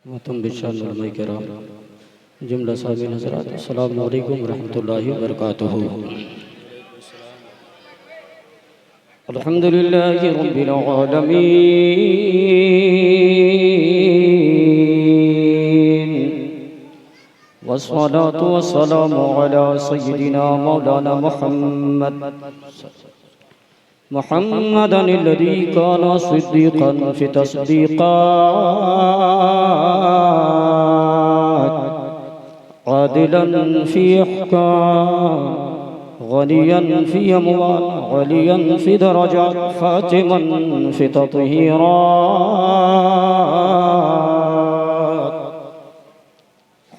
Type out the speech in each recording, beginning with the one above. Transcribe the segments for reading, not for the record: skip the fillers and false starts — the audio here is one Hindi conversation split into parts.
तुम बिशाल कराम जुमला सामीन हज़रात अस्सलामु अलैकुम रहमतुल्लाहि व बरकातुहू। अल्हम्दुलिल्लाहि रब्बिल आलमीन वस्सलातु वस्सलामु अला सय्यिदिना मौलाना मुहम्मदनिल्लज़ी काना सिद्दीक़न फ़ी तस्दीक़ात आदिलन फ़ी अहकाम गनियन फ़ी अमवाल अलियन फ़ी दरजात फ़ातिमन फ़ी तत्हीरात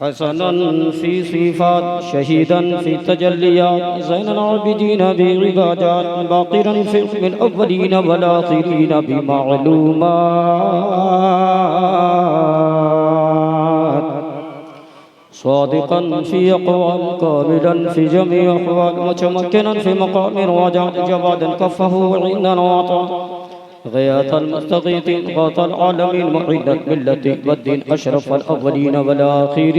हसनन फ़ी सिफ़ात शहीदन फ़ी तजल्लियात ज़ैनुल आबिदीन बिइबादात बाक़िरन फ़ी इल्मिल अव्वलीन वल आख़िरीन बिमालूमात सादिक़न फ़ी अक़वाल कामिलन फ़ी जमीइ अहवाल मुतमक्किनन फ़ी मक़ामिर वजात जवादन कफ़हु इंदन वाता ग़ियाथल मुस्तग़ीथीन ग़ाथल आलमीन मुइद्दत मिल्लति वद्दीन अशरफ़ल अव्वलीन वल आख़िरीन।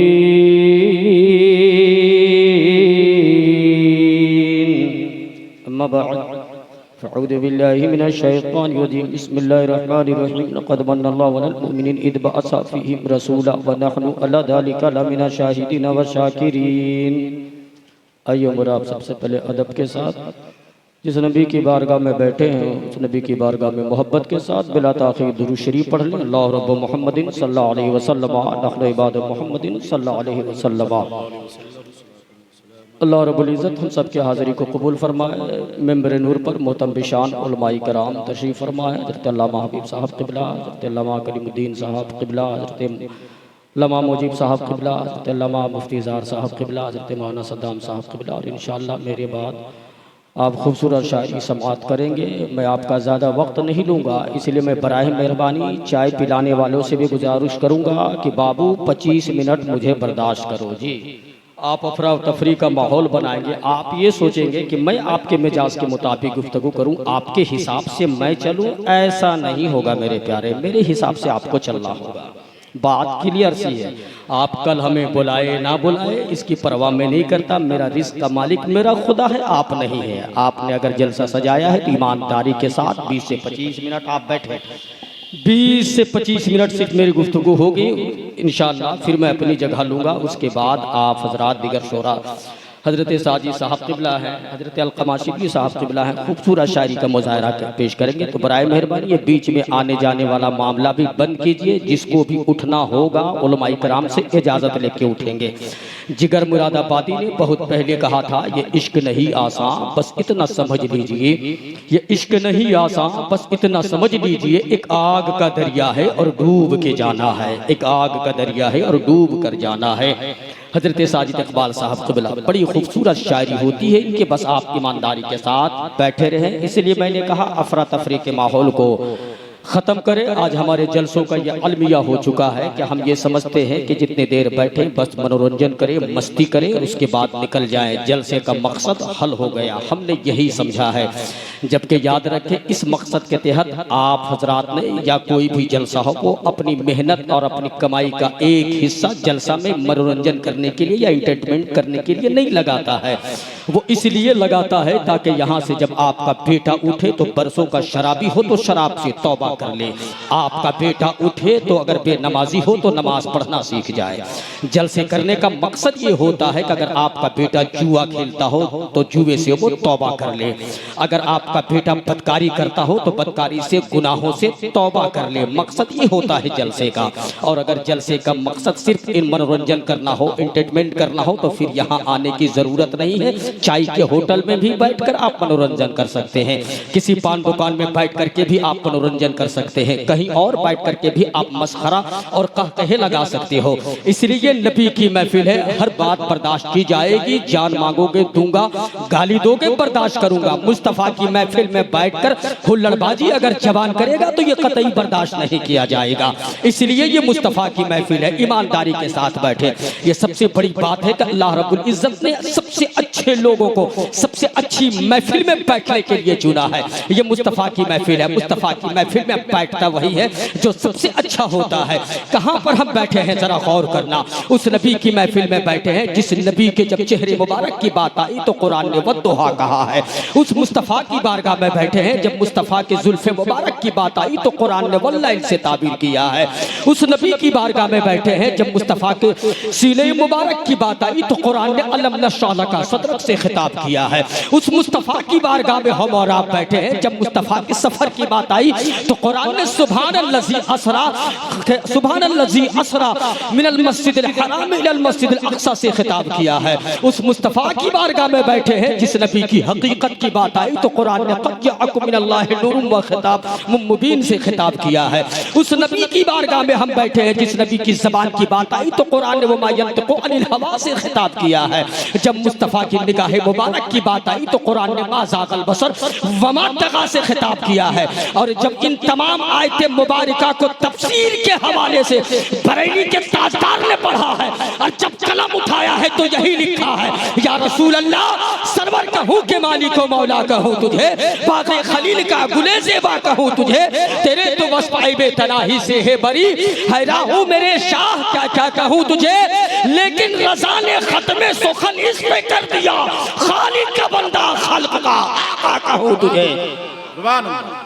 अम्मा बअद फ़अऊज़ु बिल्लाहि मिनश शैतानिर रजीम बिस्मिल्लाहिर रहमानिर रहीम लक़द मन्नल्लाहु अलल मुमिनीन इज़ बअसा फ़ीहिम रसूला व नहनु अला ज़ालिका लमिनश शाहिदीन व शाकिरीन। आइए मेरा आप सबसे पहले अदब के साथ जिस नबी की बारगाह में बैठे हैं उस नबी की बारगाह में मोहब्बत के साथ बिला ताख़ीर दुरूद शरीफ पढ़ लें। अल्लाह रब्ब मुहम्मदिन सल्लल्लाहु अलैहि वसल्लम नहनु इबाद मुहम्मदिन सल्लल्लाहु अलैहि वसल्लम। अल्लाह रब्बुल इज़्ज़त हम सब के हाज़िरी को कबूल फरमाए। मेंबर नूर पर मोहतरम बिशान उलमाए कराम तशरीफ़ फरमाए। हज़रत अल्लामा हबीब साहब क़िबला, हज़रत अल्लामा कलीमुद्दीन साहब क़िबला, हज़रत अल्लामा मुजीब साहब क़िबला, हज़रत अल्लामा मुफ्ती ज़ाहर साहब क़िबला, हज़रत मौलाना सद्दाम साहब क़िबला। और इंशाअल्लाह मेरे बाद आप खूबसूरत शायरी समाअत करेंगे। मैं आपका ज़्यादा वक्त नहीं लूँगा, इसलिए मैं बराए मेहरबानी चाय पिलाने वालों से भी गुजारिश करूँगा कि बाबू 25 मिनट मुझे बर्दाश्त करो जी। आप अफरा तफरी का माहौल बनाएंगे, आप ये सोचेंगे कि मैं आपके मिजाज के मुताबिक गुफ्तगू करूँ, आपके हिसाब से मैं चलूँ, ऐसा नहीं होगा मेरे प्यारे। मेरे हिसाब से आपको चलना होगा। बात क्लियर सी है। आप कल हमें बुलाए ना बुलाए इसकी परवाह मैं नहीं करता। मेरा रिस्क का मालिक मेरा खुदा है, आप नहीं है। आपने अगर जलसा सजाया है तो ईमानदारी के साथ 20 से 25 मिनट आप बैठे। 20 से 25 मिनट सिर्फ मेरी गुफ्तगू होगी इंशाअल्लाह, फिर मैं अपनी जगह लूँगा। उसके बाद आप हजरात दिगर शोरा हज़रत साजी साहब क़िबला हैं, हज़रत अलक़मा शिबली साहब क़िबला हैं, खूबसूरत शायरी का मुज़ाहरा पेश करेंगे। तो बराए मेहरबानी ये बीच में आने जाने वाला मामला भी बंद कीजिए। जिसको भी उठना होगा उलमाए कराम से इजाज़त लेके उठेंगे। जिगर मुरादाबादी ने बहुत पहले कहा था, ये इश्क नहीं आसान बस इतना समझ लीजिए, ये इश्क नहीं आसान बस इतना समझ लीजिए, एक आग का दरिया है और डूब के जाना है, एक आग का दरिया है और डूब कर जाना है। हज़रत साजिद इकबाल साहब क़िबला, बड़ी खूबसूरत शायरी होती है इनके, बस आप ईमानदारी के साथ बैठे रहें। इसलिए मैंने कहा अफरा तफरी के माहौल को ख़त्म करें। आज हमारे जलसों का यह अलमिया हो चुका है कि हम ये समझते हैं कि जितने देर बैठे बस मनोरंजन करें, मस्ती करें और उसके बाद निकल जाएं। जलसे का मकसद हल हो गया, हमने यही समझा है। जबकि याद रखें इस मकसद के तहत आप हजरात ने या कोई भी जलसा हो वो अपनी मेहनत और अपनी कमाई का एक हिस्सा जलसा में मनोरंजन करने के लिए या इंटरटेनमेंट करने के लिए नहीं लगाता है, वो इसलिए लगाता है ताकि यहाँ से जब आपका बेटा उठे तो बरसों का शराबी हो तो शराब से तौबा कर ले, आपका बेटा उठे तो अगर बेनमाजी हो तो नमाज पढ़ना सीख जाए। जलसे करने का मकसद ये होता है कि अगर आपका बेटा जुआ खेलता हो तो जुए से वो तौबा कर ले, अगर आपका बेटा बदकारी करता हो तो बदकारी से गुनाहों से तौबा कर ले। मकसद ये होता है जलसे का। और अगर जलसे का मकसद सिर्फ इन मनोरंजन करना हो, एंटरटेनमेंट करना हो तो फिर यहाँ आने की ज़रूरत नहीं है। चाय के होटल में भी बैठकर आप मनोरंजन कर सकते हैं, किसी पान दुकान में बैठ करके भी आप मनोरंजन कर सकते हैं, कहीं और बैठ करके भी आप मस्खरा और कहकहे लगा सकते हो। इसलिए नबी की महफिल है, हर बात बर्दाश्त की जाएगी। जान मांगोगे दूंगा, गाली दोगे बर्दाश्त करूंगा। मुस्तफ़ा की महफिल में बैठकर हुल्लड़बाजी अगर जवान करेगा तो ये कतई बर्दाश्त नहीं किया जाएगा। इसलिए ये मुस्तफ़ा की महफिल है, ईमानदारी के साथ बैठे। ये सबसे बड़ी बात है कि अल्लाह रब्बुल इज़्ज़त ने सबसे अच्छे लोगों को सबसे अच्छी महफिल में बैठने के लिए चुना है। ये मुस्तफ़ा की महफिल है, मुस्तफ़ा की महफिल में बैठता वही है जो सबसे अच्छा होता है। कहाँ पर हम बैठे हैं जरा गौर करना, उस नबी की महफिल में बैठे हैं जिस नबी के जब चेहरे मुबारक की बात आई तो कुरान ने वद्दुहा कहा है। उस मुस्तफ़ा की बारगाह में बैठे हैं, जब मुस्तफ़ा के जुल्फ़े मुबारक की बात आई तो कुरान ने वल्लैल से ताबीर किया है। उस नबी की बारगाह में बैठे हैं, जब मुस्तफ़ा के सीने मुबारक की बात आई तो कुरान ने अलम नशरह लका सदरक से खिताब किया है। उस मुस्तफ़ा की बारगाह में हम और आप बैठे हैं, जब मुस्तफ़ा के सफ़र की बात आई तो कुरान ने सुभानल्लज़ी असरा मिनल मस्जिदिल हराम इलल मस्जिदिल अक़सा से खिताब किया है। उस मुस्तफ़ा की बारगाह में बैठे हैं, जिस नबी की हकीकत की बात आई तो कुरान ने क़द जाअकुम मिनल्लाहि नूरुन व किताबुम मुबीन से खिताब किया है। उस नबी की बारगाह में हम बैठे हैं, जिस नबी की ज़बान की बात आई तो कुरान ने वमा यंतिक़ु अनिल हवा से खिताब किया है। जब मुस्तफ़ा की निगाह मुबारक की बात आई तो कुरान ने मा ज़ाग़ल बसर वमा तग़ा से खिताब किया है। और जब इन तमाम आयत मुबारका को तफसीर के हवाले से बरेली के ताजदार ने पढ़ा है और जब कलम उठाया है तो यही लिखा है, या रसूल अल्लाह सरवर कहूँ के मालिक व मौला कहूँ तुझे, बाग़े खलील का गुले ज़ेबा कहूँ तुझे, तेरे तो बस पाए बेतनाही से है बरी, हैरान हूँ मेरे शाह क्या क्या कहूँ तुझे, लेकिन रज़ा ने ख़त्मे सुखन इस पे कर दिया, खालिक का बंदा खल्क़ का आका कहूँ तुझे,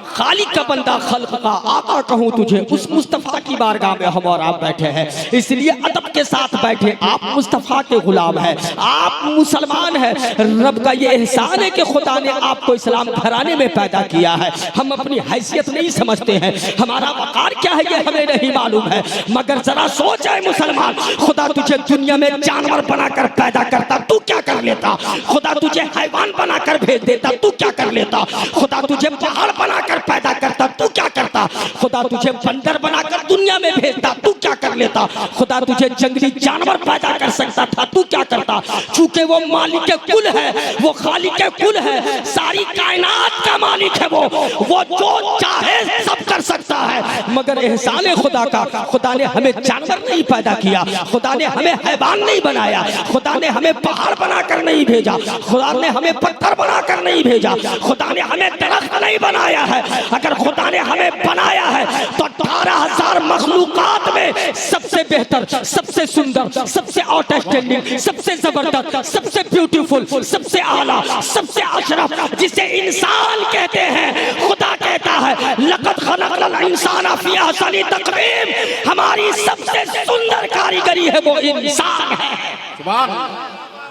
खालिक का बंदा खल्क़ का आका कहूँ तुझे। उस मुस्तफ़ा की बारगाह में हम और आप बैठे हैं, इसलिए अदब के साथ बैठे। आप मुस्तफ़ा के गुलाम हैं, आप मुसलमान हैं। रब का ये एहसान है कि खुदा ने आपको इस्लाम घराने में पैदा किया है। हम अपनी हैसियत नहीं समझते हैं, हमारा वक़ार क्या है ये हमें नहीं मालूम है, मगर जरा सोच है मुसलमान, खुदा तुझे दुनिया में जानवर बनाकर पैदा करता, तू क्या कर लेता? खुदा तुझे हैवान बनाकर भेज देता, तू क्या कर लेता? खुदा तुझे पहाड़ बनाकर पैदा करता, तू क्या करता? खुदा तुझे बंदर बनाकर दुनिया में भेजता, तू क्या कर लेता? खुदा तुझे जंगली जानवर पैदा कर सकता था, तू क्या करता? चूंकि वो मालिक कुल है, वो खालिक कुल है, सारी कायनात का मालिक है, वो जो चाहे सब कर सकता है। मगर एहसान है खुदा का, खुदा ने हमें जानवर नहीं पैदा किया, खुदा ने हमें हैवान नहीं बनाया, खुदा ने हमें पहाड़ बनाकर नहीं भेजा, खुदा ने हमें पत्थर बनाकर नहीं भेजा, खुदा ने हमें दरख्त नहीं बनाया है। अगर खुदा ने हमें बनाया है तो 18,000 मखलूकात में सबसे बेहतर, सबसे सुंदर, सबसे आउटस्टैंडिंग, सबसे जबरदस्त, सबसे ब्यूटीफुल, सबसे आला, सबसे अशरफ जिसे इंसान कहते हैं, खुदा कहता है लक़द खलक़ल इंसान फी अहसनि तक़वीम, हमारी सबसे सुंदर कारीगरी है वो इंसान है। सुभान अल्लाह,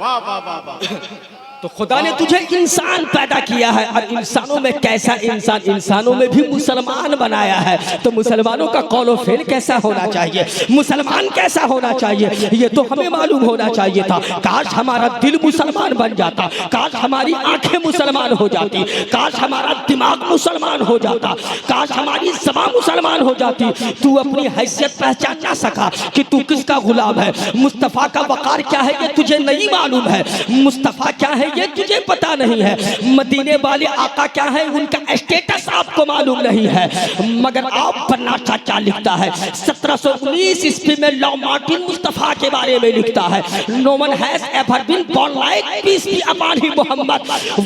वाह वाह वाह वाह। तो खुदा ने तुझे इंसान पैदा किया है, और इंसानों में कैसा इंसान? इंसानों में भी मुसलमान बनाया है। तो मुसलमानों का कौल फेल कैसा होना चाहिए, मुसलमान कैसा होना चाहिए, ये तो हमें मालूम होना चाहिए था। काश हमारा दिल मुसलमान बन जाता, काश हमारी आंखें मुसलमान हो जाती, काश हमारा दिमाग मुसलमान हो जाता, काश हमारी ज़बान मुसलमान हो जाती। तू अपनी हैसियत पहचान ना सका कि तू किसका गुलाम है। मुस्तफ़ा का वक़ार क्या है ये तुझे नहीं मालूम है, मुस्तफ़ा क्या है ये तुझे पता नहीं है, मदीने वाले आका क्या है उनका स्टेटस आपको मालूम नहीं है। मगर आप बर्नाशा क्या लिखता है, 1719 ईस्वी में लॉ मार्टिन मुस्तफ़ा के बारे में लिखता है, no one has ever been born like peace be upon him Mohammed.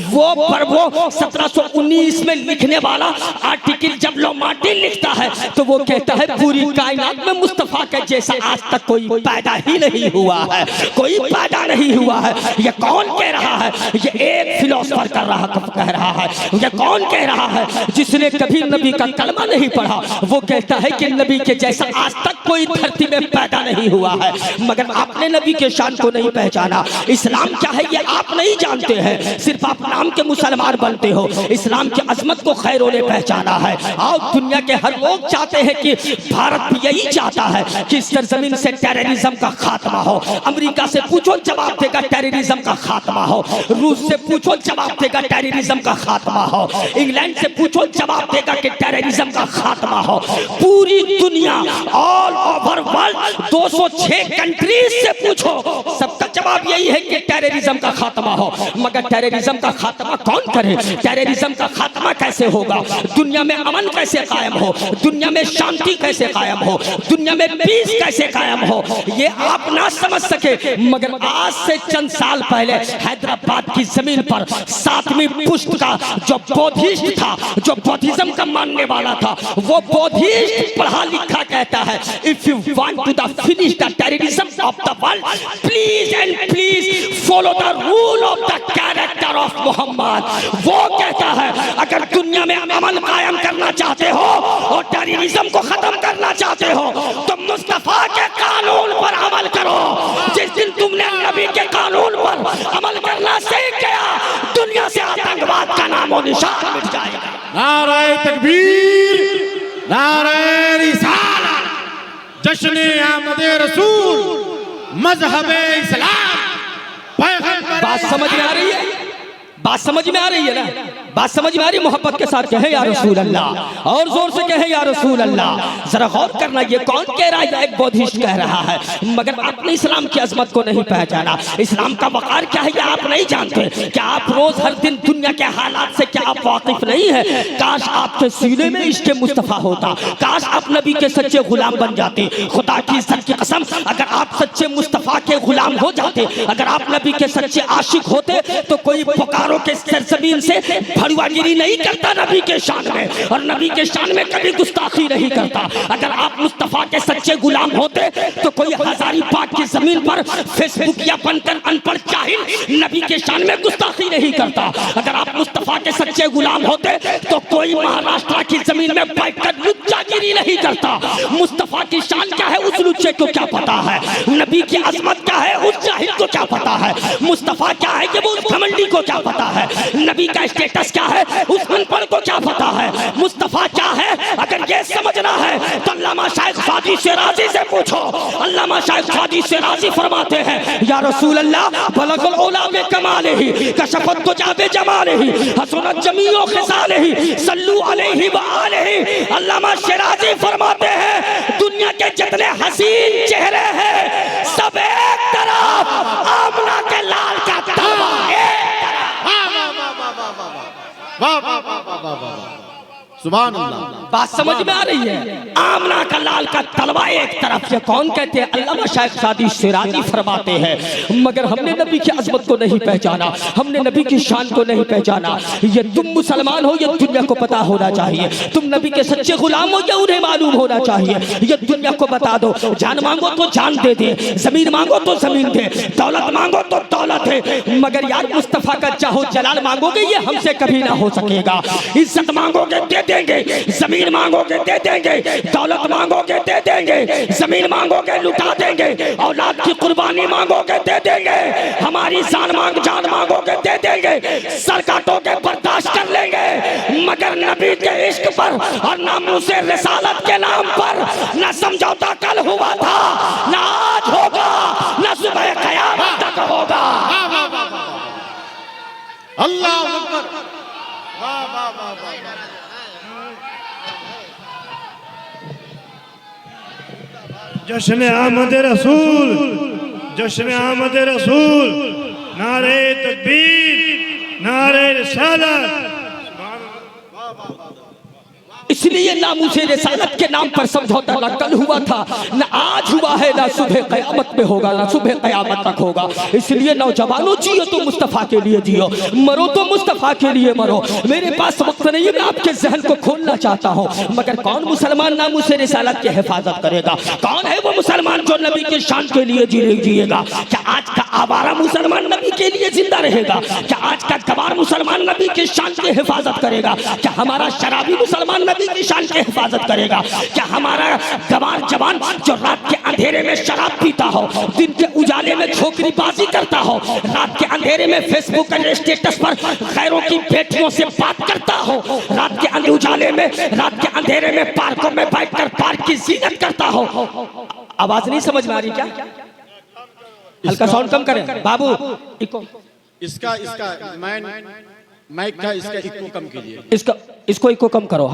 वो 1719 में लिखने वाला आर्टिकल जब लॉ मार्टिन लिखता है तो वो कहता है पूरी कायनात में मुस्तफ़ा के जैसा आज तक कोई पैदा ही नहीं हुआ है, कोई पैदा नहीं हुआ है। ये कौन कह रहा है? ये एक फिलोसोफर कह रहा है। ये कौन कह रहा है? जिसने कभी नबी का कलमा नहीं पढ़ा, वो कहता है कि नबी के जैसा आज तक कोई धरती में पैदा नहीं हुआ है। मगर आपने नबी के शान को नहीं पहचाना। इस्लाम क्या है ये आप नहीं जानते हैं, सिर्फ आप नाम के मुसलमान बनते हो। इस्लाम की अजमत को खैरों ने पहचाना है। और दुनिया के हर लोग चाहते हैं कि भारत भी यही चाहता है कि इस सरजमीन से टेररिज्म का खात्मा हो। अमेरिका से पूछो जवाब देगा टेररिज्म का खात्मा हो, रूस से पूछो जवाब देगा टेररिज्म का खात्मा हो, इंग्लैंड से पूछो जवाब देगा कि टेररिज्म का खात्मा हो। पूरी दुनिया ऑल ओवर वर्ल्ड 206 कंट्रीज से पूछो, सबका जवाब जवाब यही है कि टेररिज्म का खात्मा हो। मगर टेररिज्म का खात्मा कौन करे? टेररिज्म का खात्मा कैसे होगा? दुनिया में अमन कैसे कायम हो? दुनिया में शांति कैसे कायम हो? दुनिया में पीस कैसे कायम हो? ये आप ना समझ सके, मगर आज से चंद साल पहले हैदराबाद की जमीन पर 7वीं पुश्त का जो बौद्धिस्ट था, जो बौद्धिज्म का मानने वाला था, वो बौद्धिस्ट पढ़ा लिखा कहता है, if you want to the finish the terrorism of the world, please and please follow the rule of the character of Mohammed. वो कहता है अगर दुनिया में अमन कायम करना चाहते हो और टेररिज्म को खत्म करना चाहते हो तो मुस्तफा के कानून पर अमल करो। जिस दिन तुमने नबी के कानून पर अमल करना सीख गया, दुनिया से आतंकवाद का नामो निशान मिट जाएगा। नारे तकबीर, नारे रिसालत, जश्न आमदे रसूल, मजहबे इस्लाम, पैगंबर। बात समझ में आ रही है? बात समझ में आ रही है ना? बात समझ में आ रही? मोहब्बत के साथ कहे या रसूल अल्लाह, और जोर से कहे या रसूल अल्लाह। जरा गौर करना, ये कौन कह रहा है? एक बौद्धिस्ट कह रहा है, मगर आपने इस्लाम की अजमत को नहीं पहचाना। इस्लाम का वकार क्या है ये आप नहीं जानते। क्या आप रोज हर दिन दुनिया के हालात से क्या आप वाकिफ नहीं है? काश आपके सीने में इश्क़ मुस्तफ़ा होता, काश आप नबी के सच्चे गुलाम बन जाते। खुदा की इज्जत की कसम, अगर आप सच्चे मुस्तफ़ा के गुलाम हो जाते, अगर आप नबी के सच्चे आशिक होते, तो कोई पुकारों के सरजमीन से भड़ुआगिरी नहीं करता नबी के शान में, और नबी के शान में कभी गुस्ताखी नहीं करता। अगर आप मुस्तफा के सच्चे गुलाम होते तो कोई हजारीबाग की जमीन पर फेसबुक या बनकर अनपढ़ जाहिल नबी के शान में गुस्ताखी नहीं करता। अगर आप मुस्तफा के सच्चे गुलाम होते तो कोई महाराष्ट्र की जमीन में बैठकर लुच्चागिरी नहीं करता। मुस्तफा की शान क्या है उस लुच्चे को क्या पता है? नबी की अजमत क्या है उस जाहिल को क्या पता है? मुस्तफा क्या है कि वो उस घमंडी को क्या पता है? नबी का स्टेटस क्या है उस अनपढ़ को क्या पता है? मुस्तफा क्या है अगर ये समझना है तो अल्लामा शाइख सादी शिराजी से पूछो। अल्लामा शाइख सादी शिराजी फरमाते हैं, या रसूल अल्लाह बलगल औला में कमालिही कशफत तुजाबे जमालिही हसनत जमीओ खिसालिही सल्लू अलैहि व आलिही। अल्लामा शिराजी फरमाते हैं दुनिया के जितने हसीन चेहरे हैं सब एक तरफ, आमना के लाल का तलवा सुभान अल्लाह। बात समझ में आ रही है? आमना का लाल का तलवा एक तरफ। ये कौन कहते हैं? अल्लामा शाइख सादी शिराजी फरमाते हैं मगर हमने नबी की अजमत को नहीं पहचाना, हमने नबी की शान को नहीं पहचाना। ये तुम मुसलमान हो ये दुनिया को पता होना चाहिए, तुम नबी के सच्चे गुलाम हो ये उन्हें मालूम होना चाहिए। ये दुनिया को बता दो, जान मांगो तो जान दे दे, जमीन मांगो तो जमीन दे, दौलत मांगो तो दौलत दे, मगर यार मुस्तफा का चाहो जलाल मांगोगे ये हमसे कभी ना हो सकेगा। इज्जत मांगोगे दे देंगे, जमीन मांगोगे दे देंगे, दौलत मांगोगे दे देंगे, जमीन मांगोगे लुटा देंगे, औलाद की कुर्बानी मांगोगे दे देंगे, हमारी जान मांगोगे दे देंगे, सर काटोगे बर्दाश्त कर लेंगे, मगर नबी के इश्क पर और नामूसे रिसालत के नाम पर न समझौता कल हुआ था, न आज होगा, न सुबह क़यामत तक होगा। अल्लाह अकबर। वाह वाह वाह वाह। जश्न आमद रसूल, जश्न आमद रसूल, नारे तकबीर, नारे रिसालत। इसलिए नामूसे रिसालत के नाम पर समझौता न कल हुआ था, न आज हुआ है, न सुबह क़यामत में होगा, न सुबह क़यामत तक होगा। इसलिए नौजवानों जियो तो मुस्तफ़ा के लिए जियो, मरो तो मुस्तफ़ा के लिए मरो। मेरे पास वक्त नहीं है, मैं आपके जहन को खोलना चाहता हूँ, मगर कौन मुसलमान नामूसे रिसालत की हिफाजत करेगा? कौन है वो मुसलमान जो नबी के शान के लिए जिएगा? क्या आज का आवारा मुसलमान नबी के लिए जिंदा रहेगा? क्या आज का गवार मुसलमान नबी के शान की हिफाजत करेगा? क्या हमारा शराबी मुसलमान नबी की शान की हिफाजत करेगा? क्या हमारा गवार जवान जो रात के अंधेरे में शराब पीता हो, दिन के उजाले में छोकरीबाजी करता हो, रात के अंधेरे में फेसबुक के स्टेटस पर गैरों की बेटियों से बात करता हो, रात के उजाले में, रात के अंधेरे में पार्कों में बैठकर पार्क की ज़ीनत करता हो? आवाज नहीं समझ में आ रही क्या? हल्का साउंड कम करें बाबू। इसका माइक का इसका इको कम कीजिए, इसको इको कम करो,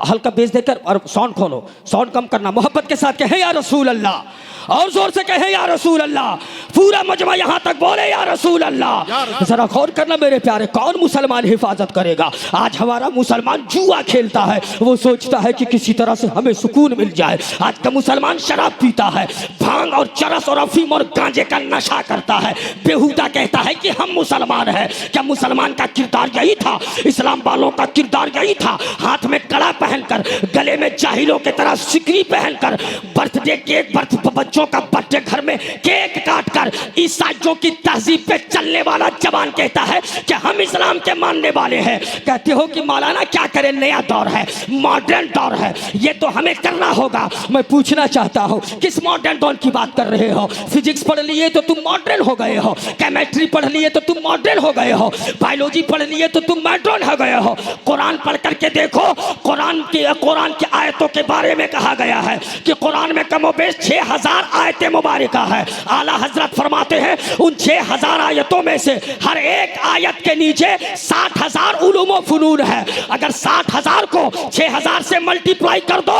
हल्का बेस देकर, और साउंड खोलो, साउंड कम करना। मोहब्बत के साथ कहे या रसूल अल्लाह, और जोर से कहे या रसूल अल्लाह। पूरा मजमा यहाँ तक बोले या रसूल अल्लाह। जरा गौर करना मेरे प्यारे, कौन मुसलमान हिफाजत करेगा? आज हमारा मुसलमान जुआ खेलता है, वो सोचता है कि किसी तरह से हमें सुकून मिल जाए। आज का मुसलमान शराब पीता है, भांग और चरस और अफीम और गांजे का नशा करता है, बेहुदा कहता है कि हम मुसलमान हैं। क्या मुसलमान का किरदार यही था? इस्लाम वालों का किरदार यही था? हाथ में कड़ा पहनकर, गले में जाहिलों की तरह सिकरी पहनकर, बर्थडे केक बच्चों का बर्थडे घर में केक काटकर ईसाइयों की तहजीब पे चलने वाला जवान कहता है कि हम इस्लाम के मानने वाले हैं। कहते हो कि मौलाना क्या करें, नया दौर है, मॉडर्न दौर है, ये तो हमें करना होगा। मैं पूछना चाहता हूँ किस मॉडर्न दौर की बात कर रहे हो? फिजिक्स पढ़ लिए तो तुम मॉडर्न हो गए हो, केमिस्ट्री पढ़ लिए तो तुम मॉडर्न हो गए हो, बायोलॉजी पढ़ लिए तो तुम मॉडर्न हो गए हो। कुरान पढ़ करके देखो, कुरान की आयतों के बारे में कहा गया है कि कुरान में कमोबेश 6000 आयतें मुबारका है। आला हजरत फरमाते हैं उन 6000 आयतों में से हर एक आयत के नीचे 60,000 उलूम व फुनून है। अगर 60,000 को 6000 से मल्टीप्लाई कर दो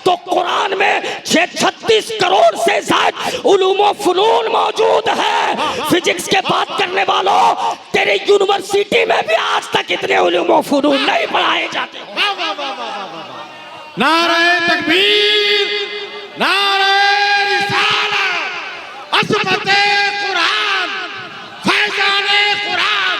तो कुरान में 36 करोड़ से ज्यादा उलूम व फुनून मौजूद है। फिजिक्स के बात करने वालों, तेरे यूनिवर्सिटी में भी आज तक इतने उलूम व फुनून नहीं पढ़ाए जाते। नारे तकबीर, नारे रिसालत, असमते कुरान, फैजाने कुरान।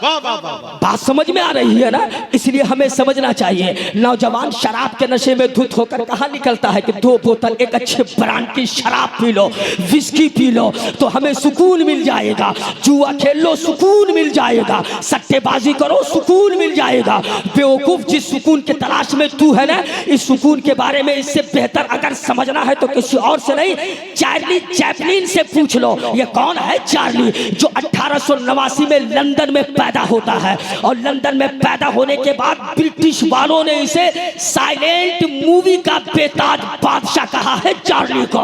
वाह वाह वाह वाह। बात समझ में आ रही है ना? इसलिए हमें समझना चाहिए, नौजवान शराब के नशे में धुत होकर कहाँ निकलता है कि 2 बोतल एक अच्छे ब्रांड की शराब P low, whisky P low तो हमें सुकून मिल जाएगा, जुआ खेल लो सुकून मिल जाएगा, सट्टेबाजी करो सुकून मिल जाएगा। बेवकूफ, जिस सुकून के तलाश में तू है ना, इस सुकून के बारे में इससे बेहतर अगर समझना है तो किसी और से नहीं, चार्ली चैपलिन से पूछ लो। ये कौन है चार्ली? जो 1889 में लंदन में पैदा होता है और लंदन में पैदा होने के बाद ब्रिटिश वालों ने इसे साइलेंट मूवी का बेताज बादशाह कहा है चार्ली को।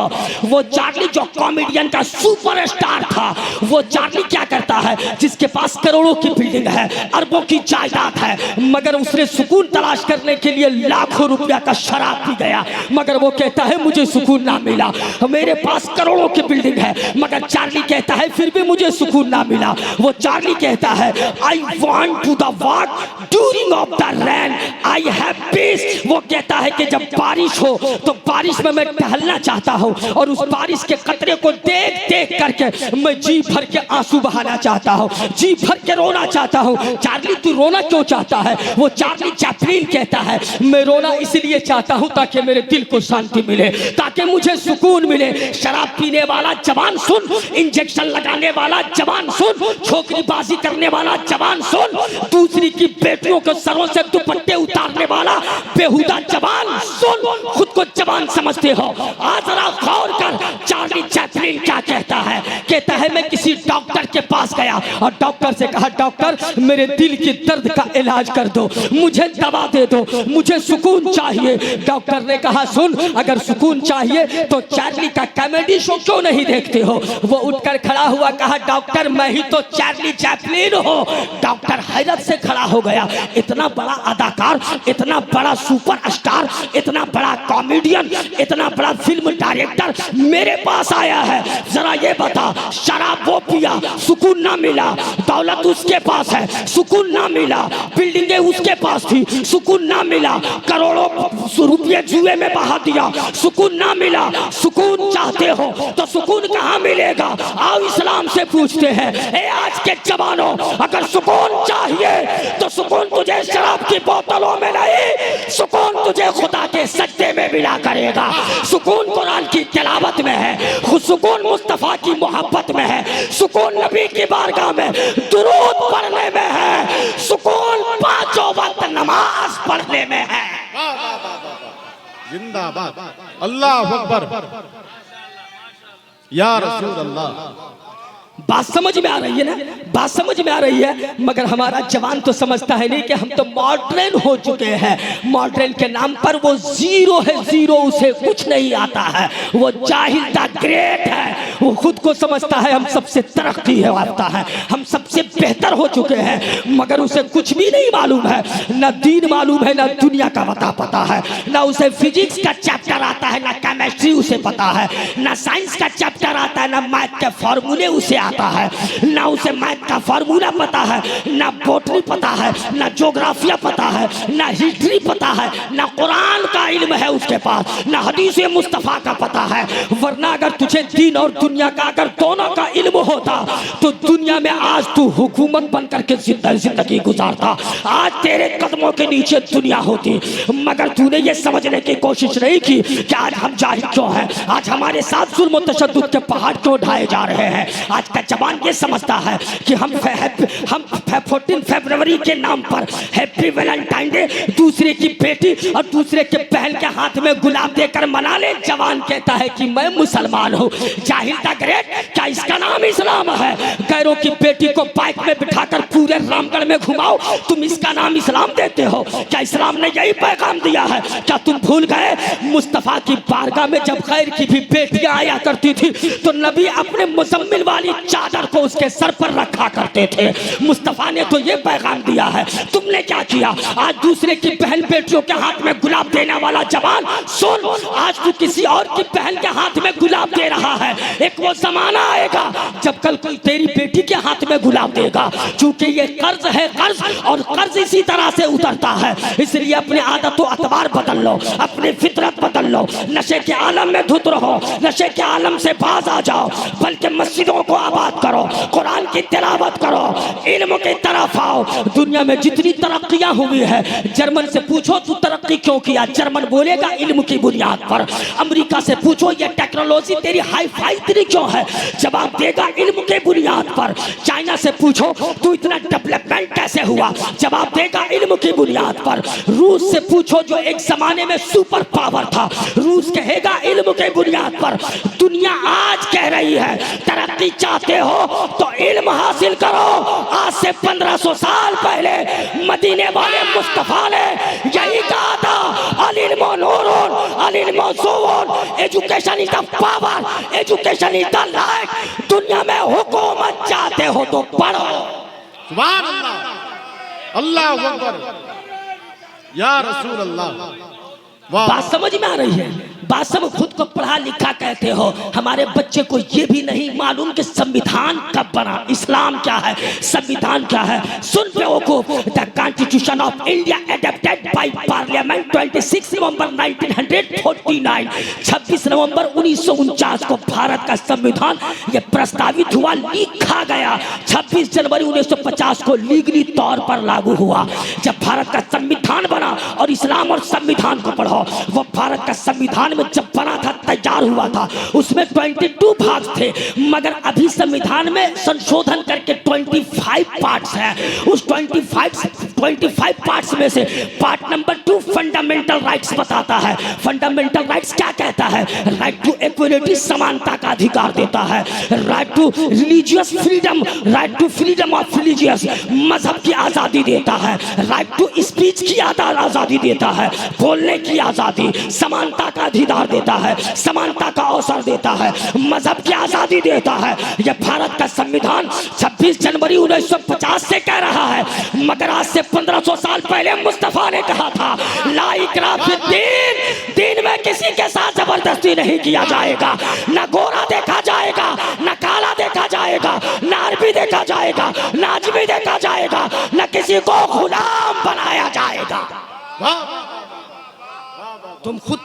वो चार्ली जो कॉमेडियन का सुपरस्टार था, वो चार्ली क्या करता है, जिसके पास करोड़ों की बिल्डिंग है, अरबों की जायदाद है, मगर उसने सुकून तलाश करने के लिए लाखों रुपया का शराब पी गया, मगर वो कहता है मुझे सुकून ना मिला। मेरे पास करोड़ों की बिल्डिंग है, मगर चार्ली कहता है फिर भी मुझे सुकून ना मिला। वो चार्ली कहता है I want to the walk during of the rain I have peace। वो कहता है कि जब बारिश हो तो बारिश में मैं टहलना चाहता हूँ और उस बारिश के कतरे को देख देख करके मैं जी भर के आंसू बहाना चाहता हूँ, जी भर के रोना चाहता हूँ। चार्ली तू रोना क्यों चाहता है? वो चार्ली चैपलिन कहता है मैं रोना इसलिए चाहता हूँ ताकि मेरे दिल को शांति मिले, ताकि मुझे सुकून मिले। शराब पीने वाला जवान सुन, इंजेक्शन लगाने वाला जवान सुन, छोकरीबाजी करने वाला जवान सुन, दूसरी की बेटियों के सरों से दुपट्टे उतारने वाला बेहुदा जवान सुन, खुद को जवान समझते हो। आज जरा गौर कर चार्ली चैपलिन क्या कहता है। कहता है मैं किसी डॉक्टर के पास गया और डॉक्टर से कहा डॉक्टर मेरे दिल की दर्द का इलाज कर दो, मुझे दवा दे दो, मुझे सुकून चाहिए। डॉक्टर ने कहा सुन, अगर सुकून चाहिए तो चार्ली का कॉमेडी शो क्यों नहीं देखते हो? वो उठकर खड़ा हुआ, कहा डॉक्टर मैं ही तो चार्ली चैपलिन हूँ। डॉक्टर हैरत से खड़ा हो गया, इतना बड़ा अदाकार, इतना बड़ा सुपरस्टार, इतना बड़ा कॉमेडियन, इतना बड़ा फिल्म डायरेक्टर मेरे पास आया है। जरा ये बता, शराब वो पिया सुकून ना मिला, दौलत उसके पास है सुकून ना मिला, बिल्डिंगें उसके पास थी सुकून ना मिला, करोड़ों रुपये जुए में बहा दिया सुकून ना मिला। सुकून चाहते हो तो सुकून कहाँ मिलेगा? आओ इस्लाम से पूछते हैं। ए आज के जवानों, अगर सुकून चाहिए तो सुकून तुझे शराब की बोतलों में नहीं, सुकून तुझे खुदा के सजदे में मिला करेगा। सुकून कुरान की तिलावत में है, सुकून मुस्तफा की मोहब्बत में है, सुकून नबी की बारगाह में दुरूद पढ़ने में है, सुकून 5 वक्त नमाज पढ़ने में है। जिंदाबाद, अल्लाह अकबर, या रसूल अल्लाह। बात समझ में आ रही है ना, बात समझ में आ रही है। मगर हमारा जवान तो समझता है नहीं कि हम तो मॉडर्न हो चुके हैं। मॉडर्न के नाम पर वो जीरो है, जीरो, उसे कुछ नहीं आता है, वो जाहिल द ग्रेट है। वो खुद को समझता है हम सबसे तरक्की है आता है, हम सबसे बेहतर हो चुके हैं, मगर उसे कुछ भी नहीं मालूम है। ना दीन मालूम है, ना दुनिया का पता है, ना उसे फिजिक्स का चैप्टर आता है, ना केमिस्ट्री उसे पता है, ना साइंस का चैप्टर आता है, ना मैथ के फॉर्मूले उसे आता है, ना उसे मैथ का फॉर्मूला पता है, ना बॉटनी पता है, ना ज्योग्राफिया पता है, ना हिस्ट्री पता है, ना कुरान का इल्म है उसके पास, ना हदीस मुस्तफा का पता है। वरना अगर तुझे दीन और दुनिया का अगर दोनों का इल्म होता तो दुनिया में आज तू हुकूमत बन करके जिंदगी गुजारता। आज तेरे कदमों के नीचे दुनिया होती, मगर तूने ये समझने की कोशिश नहीं की कि आज हम जाहिल क्यों हैं, आज हमारे साथ जुल्म और तशद्दुद के पहाड़ क्यों ढाए जा रहे हैं। आज का जवान ये समझता है कि हम 14 फरवरी के नाम पर हैप्पी वैलेंटाइन डे दूसरे की बेटी और दूसरे के बहन के हाथ में गुलाब देकर मना ले। जवान कहता है कि मैं मुसलमान हूँ। जाहिल द ग्रेट, क्या इसका नाम इस्लाम है? गैरों की बेटी को बाइक में बिठाकर पूरे रामगढ़ में घुमाओ, तुम इसका नाम इस्लाम देते हो? क्या इस्लाम ने यही पैगाम दिया है? क्या तुम भूल गए मुस्तफा की बारगाह में जब गैर की भी बेटियां आया करती थी तो नबी अपने मुजम्मिल वाली चादर को उसके सर पर रखा करते थे। मुस्तफा ने तो ये पैगाम दिया है, तुमने क्या किया? आज दूसरे की बहन बेटियों के हाथ में गुलाब देने वाला जवान सुन, आज तू किसी और की बहन के हाथ में गुलाब दे रहा है। एक वो जमाना आएगा जब कल कोई तेरी बेटी के हाथ में गुलाब देगा, क्योंकि ये कर्ज है, कर्ज, और कर्ज इसी तरह से उतरता है। इसलिए अपने आदत व अतबार बदल लो, अपनी फितरत बदल लो, नशे के आलम में धुत रहो, नशे के आलम से बाज आ जाओ, बल्कि मस्जिदों को आबाद करो, कुरान की तिलावत करो, इल्म की तरफ आओ। दुनिया में जितनी तरक्कियां हुई है, जर्मन से पूछो तू तरक्की क्यों किया, जर्मन बोलेगा इल्म की बुनियाद पर। अमेरिका से पूछो ये टेक्नोलॉजी तेरी हाई फाई तेरी क्यों है, जवाब देगा इल्म के बुनियाद पर। चाइना से पूछो तू इतना डेवलपमेंट कैसे हुआ, जवाब देगा इल्म की बुनियाद पर। रूस से पूछो जो एक जमाने में सुपर पावर था, रूस कहेगा इल्म के बुनियाद पर। दुनिया आज कह रही है तरक्की चाहते हो तो इल्म हासिल करो। आज से 1500 साल पहले मदीने वाले मुस्तफा ने यही कहा था, अल इल्मु नूरुन, अल इल्मु ज़ुवुन, education is the power, education is the light. दुनिया में हुकूमत चाहते हो तो पढ़ो। सुभान अल्लाह, अल्लाहु अकबर, या रसूल अल्लाह। बात समझ में आ रही है? बात सब खुद को पढ़ा लिखा कहते हो, हमारे बच्चे को ये भी नहीं मालूम कि संविधान कब बना, इस्लाम क्या है, संविधान क्या है। सुन बेवकूफ, the constitution of India adopted by parliament 26 नवंबर 1949, 26 नवंबर 1949 को भारत का संविधान ये प्रस्तावित हुआ, लिखा गया। 26 जनवरी 1950 को लीगली तौर पर लागू हुआ। जब भारत का संविधान बना, और इस्लाम और संविधान को पढ़ो, वो भारत का संविधान में जब बना था, तैयार हुआ था, उसमें 22 भाग थे, मगर अभी संविधान में संशोधन करके 25 पार्ट्स हैं। उस 25 पार्ट्स में से पार्ट नंबर 2 फंडामेंटल राइट्स बताता है। फंडामेंटल राइट्स क्या कहता है? राइट टू इक्वलिटी, समानता का अधिकार देता है। Right to religious freedom, right to freedom of religious, मजहब की आजादी देता है। राइट टू स्पीच की आजादी देता है, बोलने की आजादी, समानता का अधिकार देता है, समानता का अवसर देता है, मजहब की आजादी देता है। यह भारत का संविधान 26 जनवरी 1950 से कह रहा है, मगर आज से 1500 साल पहले मुस्तफा ने कहा था, ला इकराह फिद्दीन, दीन में किसी के साथ जबरदस्ती नहीं किया जाएगा। ना गोरा देखा जाएगा, ना काला देखा जाएगा, ना अरबी देखा जाएगा, ना अजमी देखा जाएगा, ना किसी को गुलाम बनाया जाएगा। तुम खुद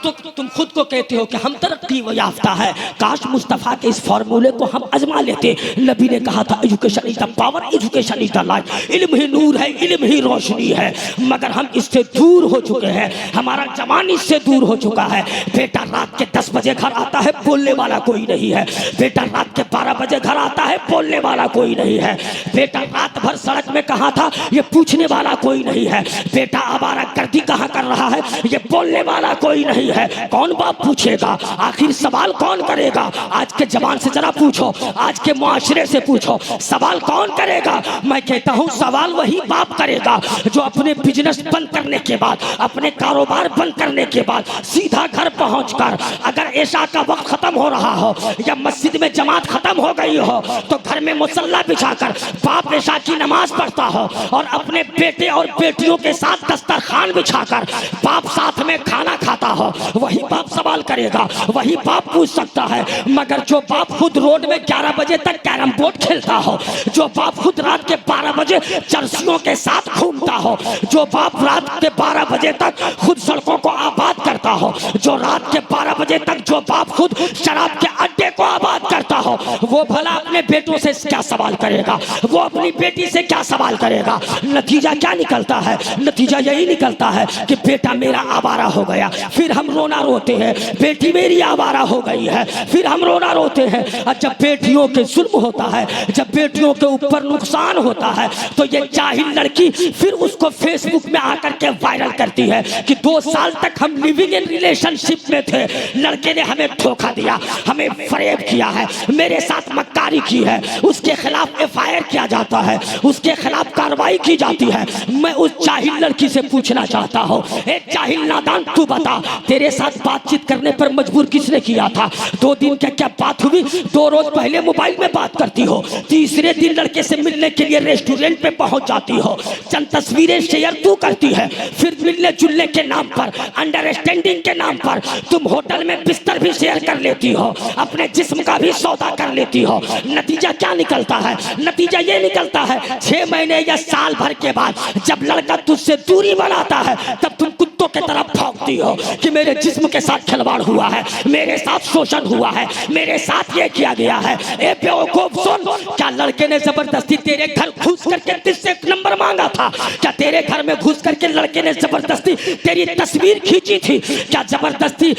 को कहते हो कि हम तरक्की याफ्ता है। काश मुस्तफ़ा के इस फार्मूले को हम आजमा लेते। नबी ने कहा था education is the power, education is the light, इल्म ही नूर है, इल्म ही रोशनी है। मगर हम इससे दूर हो चुके हैं, हमारा जवान इससे दूर हो चुका है। बेटा रात के 10 बजे घर आता है, बोलने वाला कोई नहीं है। बेटा रात के 12 बजे घर आता है, बोलने वाला कोई नहीं है। बेटा रात भर सड़क में कहाँ था, ये पूछने वाला कोई नहीं है। बेटा आवारागर्दी कहाँ कर रहा है, ये बोलने वाला कोई नहीं है, कौन बाप पूछेगा? आखिर सवाल कौन करेगा? आज के जवान से जरा पूछो, आज के मुआशरे से पूछो, सवाल कौन करेगा? मैं कहता हूँ सवाल वही बाप करेगा जो अपने बिजनेस बंद करने के बाद, अपने कारोबार बंद करने के बाद सीधा घर पहुंचकर, अगर ऐशा का वक्त खत्म हो रहा हो या मस्जिद में जमात खत्म हो गई हो, तो घर में मुसल्ला बिछाकर बाप ऐशा की नमाज पढ़ता हो और अपने बेटे और बेटियों के साथ दस्तरखान बिछाकर बाप साथ में खाना खाता हो, वही बाप सवाल करेगा, वही बाप पूछ सकता है। मगर जो बाप खुद रोड में 11 बजे तक कैरम बोर्ड खेलता हो, जो बाप खुद रात के 12 बजे चर्सियों के साथ घूमता हो, जो बाप रात के 12 बजे तक खुद सड़कों को आबाद करता हो, जो रात के 12 बजे तक जो बाप खुद शराब के अड्डे को आबाद करता हो, वो भला अपने बेटों से क्या सवाल करेगा? वो अपनी बेटी से क्या सवाल करेगा? नतीजा क्या निकलता है? नतीजा यही निकलता है कि बेटा मेरा आवारा हो गया, फिर हम रोना रोते हैं, बेटी मेरी आवारा हो गई है, फिर हम रोना रोते हैं। और जब बेटियों के जुल्म होता है, जब बेटियों के ऊपर नुकसान होता है, तो ये जाहिल लड़की फिर उसको फेसबुक में आकर के वायरल करती है कि 2 साल तक हम लिविंग इन रिलेशनशिप में थे, लड़के ने हमें धोखा दिया, हमें फरेब किया है, मेरे साथ मक्कारी की है, उसके खिलाफ FIR किया जाता है, उसके खिलाफ कार्रवाई की जाती है। मैं उस जाहिल लड़की से पूछना चाहता हूँ, एक जाहिल नादान, तू बता, तेरे साथ बातचीत करने पर मजबूर किसने किया था? 2 दिन क्या क्या बात हुई? 2 रोज पहले मोबाइल में बात करती हो, तीसरे दिन लड़के से मिलने के लिए रेस्टोरेंट पे पहुंच जाती हो, चंद तस्वीरें शेयर तू करती है, फिर मिलने जुलने के नाम पर, अंडरस्टैंडिंग के नाम पर तुम होटल में बिस्तर भी शेयर कर लेती हो, अपने जिस्म का भी सौदा कर लेती हो। नतीजा क्या निकलता है? नतीजा ये निकलता है 6 महीने या साल भर के बाद जब लड़का तुझसे दूरी बनाता है, तब तुम कुत्तों की तरफ भौंकती हो कि मेरे जिस्म के साथ खिलवाड़ हुआ है, मेरे साथ शोषण हुआ है, मेरे साथ ये किया गया है। ए बेवकूफ सुन, क्या लड़के ने जबरदस्ती तेरे घर घुस करके तुझसे एक नंबर मांगा था? क्या तेरे घर में घुस करके लड़के ने जबरदस्ती तेरी तस्वीर खींची थी? क्या जबरदस्ती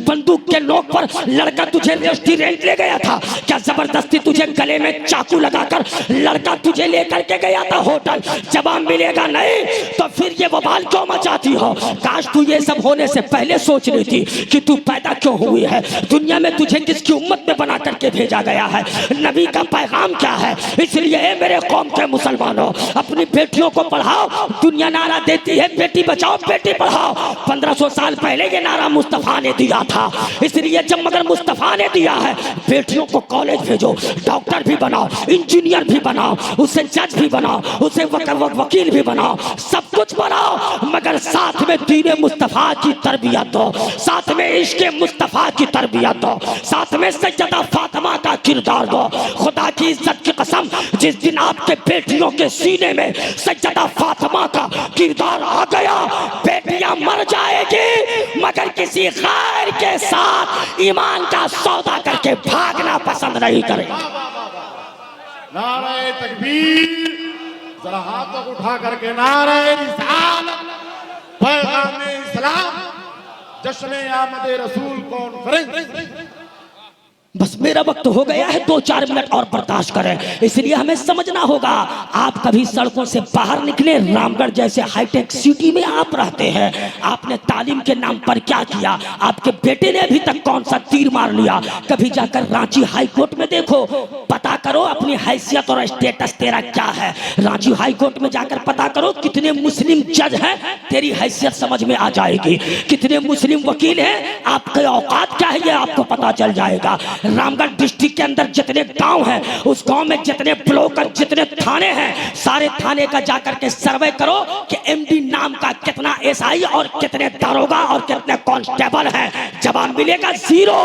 बंदूक के नोक पर लड़का तुझे रेस्टोरेंट ले गया था? क्या जबरदस्ती तुझे गले में चाकू लगाकर लड़का तुझे लेकर के गया था होटल? जवाब मिलेगा नहीं, तो फिर ये बवाल क्यों मचाती हो? काश तू ये सब होने से पहले सोच रही थी कि तू पैदा क्यों हुई है, दुनिया में तुझे किसकी उम्मत में बना करके भेजा गया है, नबी का पैगाम क्या है। इसलिए मेरे कौम के मुसलमानों, अपनी बेटियों को पढ़ाओ। दुनिया नारा देती है बेटी बचाओ बेटी पढ़ाओ, 1500 साल पहले ये नारा मुस्तफा ने दिया था। इसलिए जब मगर मुस्तफा ने दिया है, बेटियों को कॉलेज भेजो, डॉक्टर भी बनाओ, इंजीनियर भी बनाओ, उसे जज भी बनाओ, उसे वकील भी बनाओ, सब कुछ बनाओ, मगर साथ में दीन मुस्तफा की तरबियत दो, साथ में इश्क मुस्तफा की तरबियत दो, साथ में सैयदा फातिमा का किरदार दो। खुदा की इज्जत की कसम, जिस दिन आपके बेटियों के सीने में सैयदा फातिमा का किरदार आ गया, बेटियां मर जाएगी मगर किसी गैर के साथ ईमान का सौदा करके भागना पसंद नहीं करेगी। नारे तकबीर, जरा हाथों को उठा करके नारे रिसालत, पैगाम इस्लाम, जश्न आमद रसूल कॉन्फ्रेंस। बस मेरा वक्त हो गया है, 2-4 मिनट और बर्दाश्त करें। इसलिए हमें समझना होगा, आप कभी सड़कों से बाहर निकले, रामगढ़ जैसे हाईटेक सिटी में आप रहते हैं, आपने तालीम के नाम पर क्या किया? आपके बेटे ने अभी तक कौन सा तीर मार लिया? कभी जाकर रांची हाई कोर्ट में देखो, पता करो अपनी हैसियत और स्टेटस तेरा क्या है। रांची हाई कोर्ट में जाकर पता करो कितने मुस्लिम जज हैं, तेरी हैसियत समझ में आ जाएगी। कितने मुस्लिम वकील हैं, आपके औकात क्या है ये आपको पता चल जाएगा। रामगढ़ डिस्ट्रिक्ट के अंदर जितने गांव हैं, उस गांव में जितने ब्लॉक और जितने थाने हैं, सारे थाने का जाकर के सर्वे करो कि MD नाम का कितना SI और कितने दारोगा और कितने कांस्टेबल हैं। जवाब मिलेगा 0।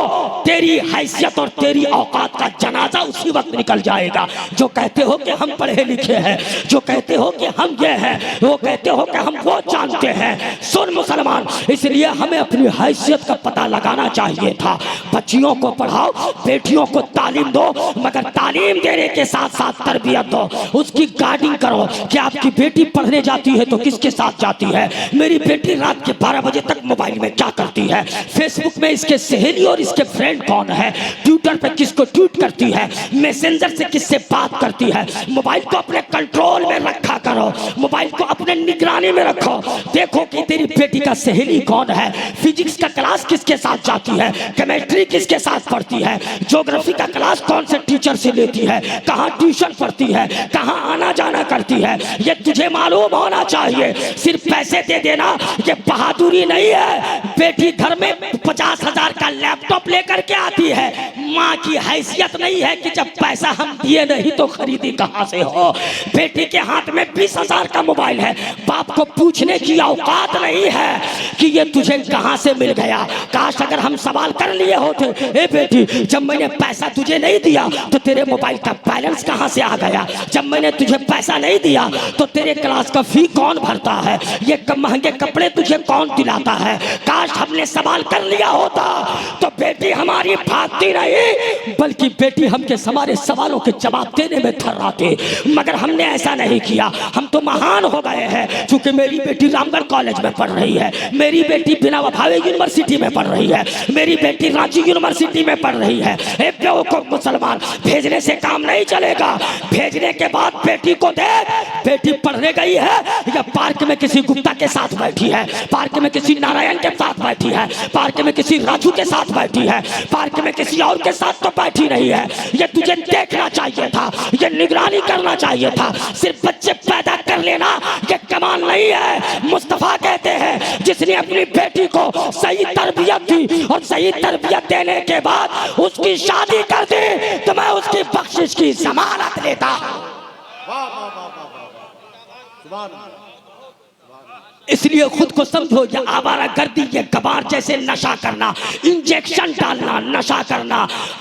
तेरी हैसियत और तेरी औकात का जनाजा उसी वक्त निकल जाएगा। जो कहते हो कि हम पढ़े लिखे हैं, जो कहते हो कि हम ये हैं, वो कहते हो कि हम वो जानते हैं। सुन मुसलमान, इसलिए हमें अपनी हैसियत का पता लगाना चाहिए था। बच्चियों को पढ़ाओ, बेटियों को तालीम दो, मगर तालीम देने के साथ साथ तरबियत दो, उसकी गार्डिंग करो कि आपकी बेटी पढ़ने जाती है तो किसके साथ जाती है, मेरी बेटी रात के 12 बजे तक मोबाइल में क्या करती है, फेसबुक में इसके सहेली और इसके फ्रेंड कौन है, ट्विटर पे किसको ट्वीट करती है, मैसेंजर से किससे बात करती है। मोबाइल को अपने कंट्रोल में रखा करो। करो, मोबाइल को अपने निगरानी में रखो, देखो कि तेरी बेटी का सहेली कौन है, फिजिक्स का क्लास किसके साथ जाती है, केमिस्ट्री किसके साथ पढ़ती है, ज्योग्राफी का क्लास कौन से टीचर से लेती है, कहाँ ट्यूशन पढ़ती है, कहाँ आना जाना करती है, ये तुझे मालूम होना चाहिए। सिर्फ पैसे दे देना ये बहादुरी नहीं है। बेटी घर में 50,000 का लैपटॉप लेकर के आती है, माँ की हैसियत नहीं है कि जब पैसा हम दिए नहीं तो खरीदी कहाँ से हो। बेटी के हाथ में 20,000 का मोबाइल है, बाप को पूछने की औकात नहीं है कि ये तुझे कहाँ से मिल गया। काश अगर हम सवाल कर लिए होते, ए बेटी जब मैंने पैसा तुझे नहीं दिया तो तेरे मोबाइल का बैलेंस कहाँ से आ गया, जब मैंने तुझे पैसा नहीं दिया तो तेरे क्लास का फी कौन भरता है, ये महंगे कपड़े तुझे कौन दिलाता है। काश हमने सवाल कर लिया होता तो बेटी हमारी भागती नहीं, बल्कि बेटी हमके हमारे सवालों के जवाब देने में थर्राती। मगर हमने ऐसा नहीं किया, हम तो महान हो गए हैं। चूंकि मेरी बेटी रामगढ़ कॉलेज में पढ़ रही है, मेरी बेटी बिना भावे यूनिवर्सिटी में पढ़ रही है, मेरी बेटी रांची यूनिवर्सिटी में पढ़ रही है। बेवकूफ मुसलमान, भेजने से काम नहीं चलेगा। भेजने के बाद बेटी को देख, बेटी पढ़ने गई है या पार्क में किसी गुप्ता के साथ बैठी है, पार्क में किसी नारायण के साथ बैठी है, पार्क में किसी राजू के साथ बैठी है, पार्क में किसी और के साथ तो बैठी नहीं है। ये तुझे देखना चाहिए था, ये निगरानी करना चाहिए था। सिर्फ बच्चे पैदा कर लेना ये कमाल नहीं है। मुस्तफा कहते हैं जिसने अपनी बेटी को सही तरबियत दी और सही तरबियत देने के बाद उसकी शादी कर दी तो मैं उसकी बख्शिश की जमानत लेता हूं। इसलिए खुद को समझो, ये आवारागर्दी, ये कबार जैसे नशा करना, इंजेक्शन डालना, नशा करना,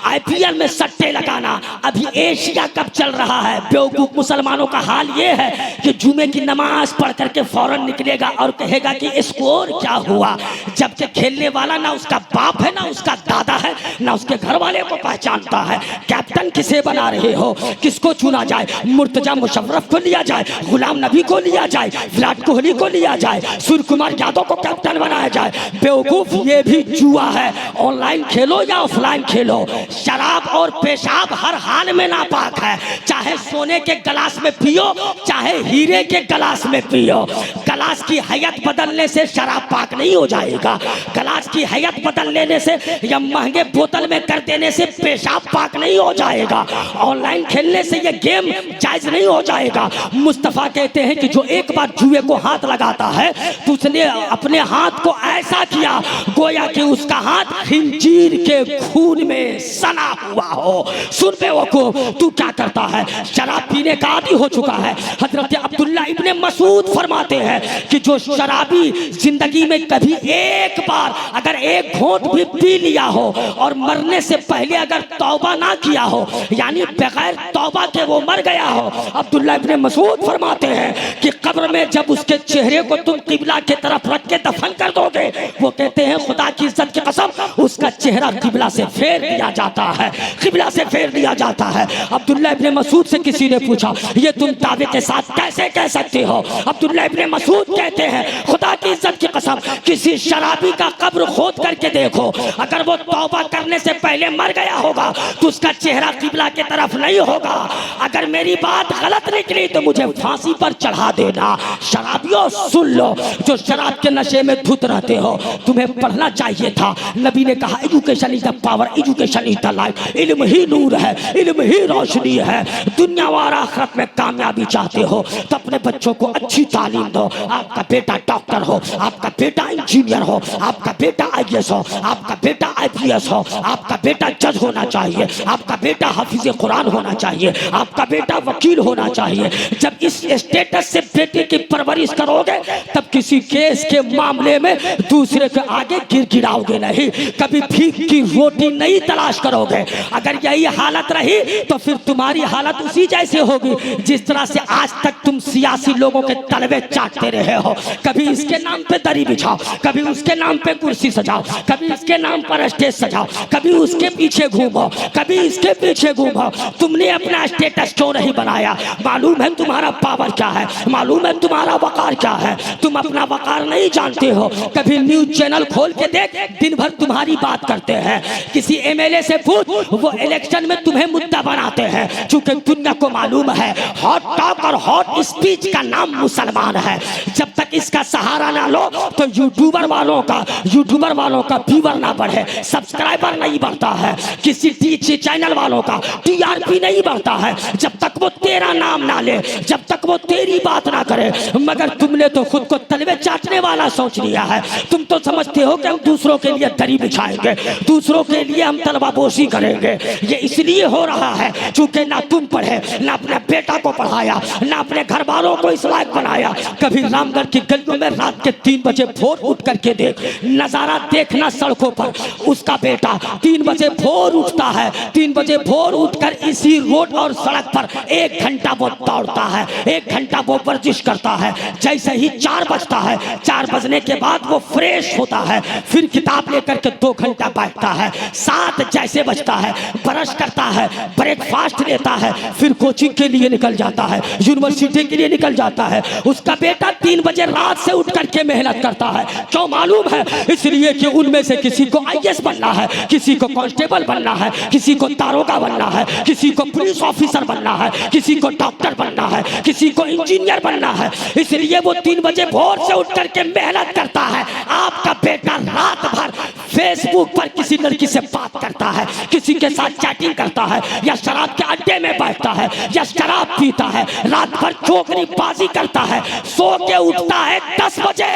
आईपीएल में सट्टे लगाना, अभी एशिया कप चल रहा है। बेवकूफ मुसलमानों का हाल ये है कि जुमे की नमाज पढ़ करके फौरन निकलेगा और कहेगा कि स्कोर क्या हुआ, जबकि खेलने वाला ना उसका बाप है, ना उसका दादा है, ना उसके घर वाले को पहचानता है। कैप्टन किसे बना रहे हो, किसको चुना जाए, मुर्तजा मुशर्रफ को लिया जाए, गुलाम नबी को लिया जाए, विराट कोहली को लिया जाए, सूर्य कुमार यादव को कैप्टन बनाया जाए। बेवकूफ, ये भी जुआ है। ऑनलाइन खेलो या ऑफलाइन खेलो, शराब और पेशाब हर हाल में नापाक है। चाहे सोने के गिलास में पियो, चाहे हीरे के गिलास में पियो। गिलास की हैयत बदलने से शराब पाक नहीं हो जाएगा, गिलास की हैयत बदल लेने से या महंगे बोतल में कर देने से पेशाब पाक नहीं हो जाएगा। ऑनलाइन खेलने से ये गेम जायज नहीं हो जाएगा। मुस्तफा कहते हैं कि जो एक बार जुए को हाथ लगाता है तो उसने अपने हाथ को ऐसा किया गोया कि उसका हाथ खिंजीर के खून में सना हुआ हो। सुन बेवकूफ, तू क्या करता है, शराब पीने का आदी हो चुका है। हजरत अब्दुल्ला इब्ने मसूद फरमाते हैं कि जो शराबी जिंदगी में कभी एक बार अगर एक घोंट भी पी लिया हो और मरने से पहले अगर तौबा ना किया हो, यानी बगैर तौबा के वो मर गया हो, अब्दुल्ला इब्ने मसूद फरमाते हैं कि कब्र में जब उसके चेहरे को तुम किबला की तरफ रख के दफन कर दोगे, वो कहते हैं खुदा की इज्जत की कसम उसका चेहरा किबला से फेर दिया जाता है, किबला से फेर दिया जाता है। अब्दुल्ला इब्ने मसूद से किसी ने पूछा ये तुम दावे के साथ कैसे कह सकते हो। अब्दुल्ला इब्ने मसूद कहते हैं खुदा की इज्जत की कसम किसी शराबी का कब्र खोद करके देखो, अगर वो तौबा करने से पहले मर गया होगा तो उसका चेहरा किबला की तरफ नहीं होगा। अगर मेरी बात गलत निकली तो मुझे फांसी पर चढ़ा देना। शराबियों सुन लो, जो शराब के नशे में धुत रहते हो, तुम्हें पढ़ना चाहिए था। नबी ने कहा education is the power, education is the light. इल्म ही नूर है, इल्म ही रोशनी है। दुनिया और आखिरत में कामयाबी चाहते हो तो अपने बच्चों को अच्छी तालीम दो। आपका बेटा डॉक्टर हो, आपका बेटा इंजीनियर हो, आपका बेटा IAS हो, आपका बेटा IPS हो, आपका बेटा जज होना चाहिए, आपका बेटा हाफिज कुरान होना चाहिए, आपका बेटा वकील होना चाहिए। जब इस स्टेटस से बेटे की परवरिश करोगे तब किसी केस के मामले में दूसरे के आगे गिड़गिड़ाओगे नहीं, कभी भीख की रोटी नहीं तलाश करोगे। अगर यही हालत रही तो फिर तुम्हारी हालत उसी जैसे होगी जिस तरह से आज तक तुम सियासी लोगों के तलवे चाटते रहे हो। कभी इसके नाम पे दरी बिछाओ, कभी उसके नाम पे कुर्सी सजाओ, कभी इसके नाम पर स्टेज सजाओ, कभी उसके पीछे घूमो, कभी इसके पीछे घूमो। तुमने अपना स्टेटस क्यों नहीं बनाया? मालूम है तुम्हारा पावर क्या है, मालूम है तुम्हारा वकार क्या है? तुम अपना वकार नहीं जानते हो। कभी न्यूज चैनल खोल के देख, दिन भर तुम्हारी बात करते हैं। किसी एमएलए से पूछ, वो इलेक्शन में तुम्हें मुद्दा बनाते हैं। क्योंकि दुनिया को मालूम है हॉट टॉक और हॉट स्पीच का नाम मुसलमान है। जब तक इसका सहारा ना लो तो यूट्यूबर वालों का व्यूअर ना बढ़े, सब्सक्राइबर नहीं बढ़ता है, किसी टीवी चैनल वालों का टीआरपी नहीं बढ़ता है, जब तक वो तेरा नाम ना ले, जब तक वो तेरी बात ना करे। मगर तुमने तो खुद को तलवे चाटने वाला सोच लिया है। तुम तो समझते हो कि हम दूसरों के लिए दरी बिछाएंगे, दूसरों के लिए हम तलवाबोशी करेंगे। ये इसलिए हो रहा है क्योंकि ना तुम पढ़े, ना अपने बेटा को पढ़ाया, ना अपने घर वालों को इस लायक बनाया। कभी रामगढ़ की गलियों में रात के 3 बजे भोर उठ करके देख, नजारा देखना सड़कों पर। उसका बेटा 3 बजे भोर उठता है, 3 बजे भोर उठकर इसी रोड और सड़क पर 1 घंटा वो दौड़ता है, 1 घंटा वो वर्जिश करता है। जैसे ही 4 बजता है, 4 बजने के बाद वो फ्रेश होता है, फिर किताब लेकर के 2 घंटा बैठता है। 7 जैसे बजता है, ब्रश करता है, ब्रेकफास्ट लेता है, फिर कोचिंग के लिए निकल जाता है, यूनिवर्सिटी के लिए निकल जाता है। उसका बेटा 3 बजे रात से उठ करके मेहनत करता है। क्यों मालूम है? इसलिए कि उनमें से किसी को आईएएस बनना है, किसी को कांस्टेबल बनना है, किसी को दारोगा बनना है, किसी को पुलिस ऑफिसर बनना है, किसी को डॉक्टर बनना है, किसी को इंजीनियर बनना है। इसलिए वो 3 बजे भोर से उठ करके मेहनत करता है। आपका बेटा रात भर फेसबुक पर किसी लड़की से बात करता है, किसी के साथ चैटिंग करता है, या शराब के अड्डे में बैठता है, या शराब पीता है, रात भर चोकरी बाजी करता है, सो के उठता है 10 बजे।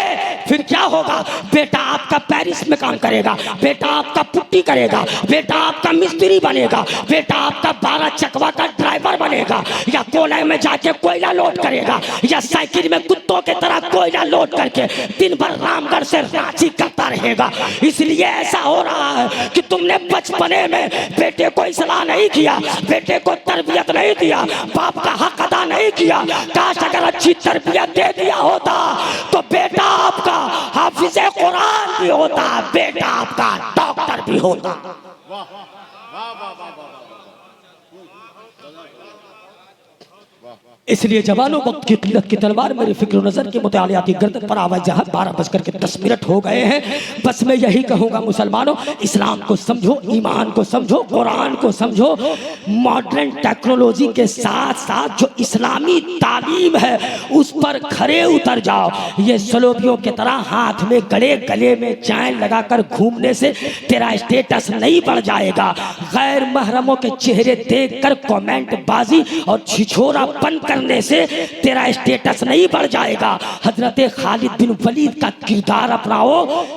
फिर क्या होगा? बेटा आपका पेरिस में काम करेगा, बेटा आपका पुट्टी करेगा, बेटा आपका मिस्त्री बनेगा, बेटा आपका 12 चकवा का ड्राइवर बनेगा, या कोयले में जाके कोयला लोड करेगा, या साइकिल में कुत्तों की तरह कोयला लोड करके दिन भर रामगढ़ से रांची करता रहेगा। इसलिए ऐसा हो रहा है कि तुमने बचपने में बेटे को इस्लाह नहीं किया, बेटे को तरबियत नहीं दिया, बाप का हक अदा नहीं किया। काश अगर अच्छी तरबियत दे दिया होता तो बेटा आपका हाफिज़े कुरान भी होता, बेटा आपका डॉक्टर भी होता। इसलिए जवानों वक्त की किल्लत की तलवार मेरी फिक्र नजर के मुतालियाती गर्दन पर आवाज जहां 12:10 हो गए हैं। बस मैं यही कहूँगा मुसलमानों, इस्लाम को समझो, ईमान को समझो, कुरान को समझो। मॉडर्न टेक्नोलॉजी के साथ साथ जो इस्लामी तालीम है उस पर खरे उतर जाओ। ये सलोबियों की तरह हाथ में गले में चैन लगाकर घूमने से तेरा स्टेटस नहीं बढ़ जाएगा। गैर महरमों के चेहरे देख कर कॉमेंट बाजी और छिछोरापन करने से तेरा स्टेटस नहीं बढ़ जाएगा। हजरत खालिद बिन वलीद का किरदार अपनाओ।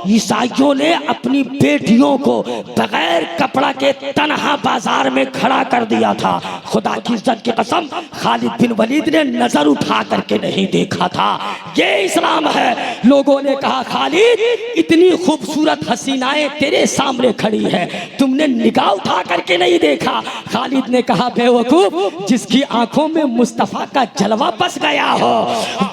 ईसाइयों ने अपनी बेटियों को बगैर कपड़ा के तन्हा बाजार में खड़ा कर दिया था। खुदा की इज्जत की कसम, खालिद बिन वलीद ने नजर उठा करके नहीं देखा था। ये इस्लाम है। लोगों ने कहा खालिद इतनी खूबसूरत हसीनाएं तेरे सामने खड़ी है, तुमने निगाह उठा करके नहीं देखा। खालिद ने कहा बेवकूफ, जिसकी आंखों में मुस्तफा का जलवा बस गया हो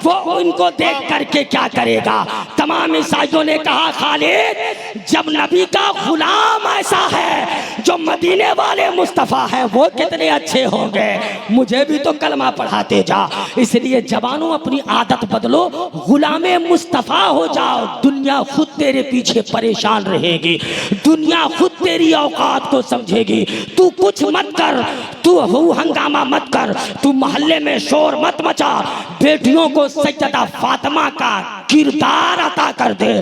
वो उनको देख करके क्या करेगा। तमाम ईसाइयों ने कहा खालिद जब नबी का गुलाम ऐसा है जो मदीने वाले मुस्तफा है वो कितने अच्छे होंगे, मुझे भी तो कलमा पढ़ाते जा। इसलिए जवानों अपनी आदत बदलो, गुलामे मुस्तफा हो जाओ। दुनिया खुद तेरे पीछे परेशान रहेगी, दुनिया खुद तेरी औकात को समझेगी। तू कुछ मत कर, तू हंगामा मत कर, तू मोहल्ले में शोर मत मचा। बेटियों को सैयदा फातिमा का किरदार अता कर दे,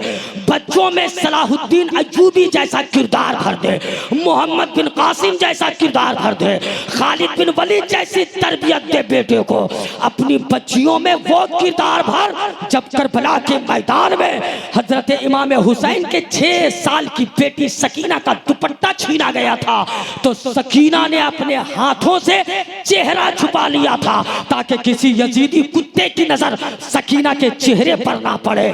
बच्चों में सलाहुद्दीन अय्यूबी जैसा किरदार भर दे, मोहम्मद बिन कासिम जैसा किरदार भर दे, खालिद बिन वलीद जैसी तरबियत दे बेटे को। अपनी बच्चियों में वो किरदार भर जब करबला के मैदान में हजरत इमाम हुसैन के 6 साल की बेटी सकीना का दुपट्टा छीना गया था तो सकीना ने अपने हाथों से चेहरा छुपा लिया था ताकि किसी यजीदी कुत्ते की नजर सकीना के चेहरे पर ना पड़े।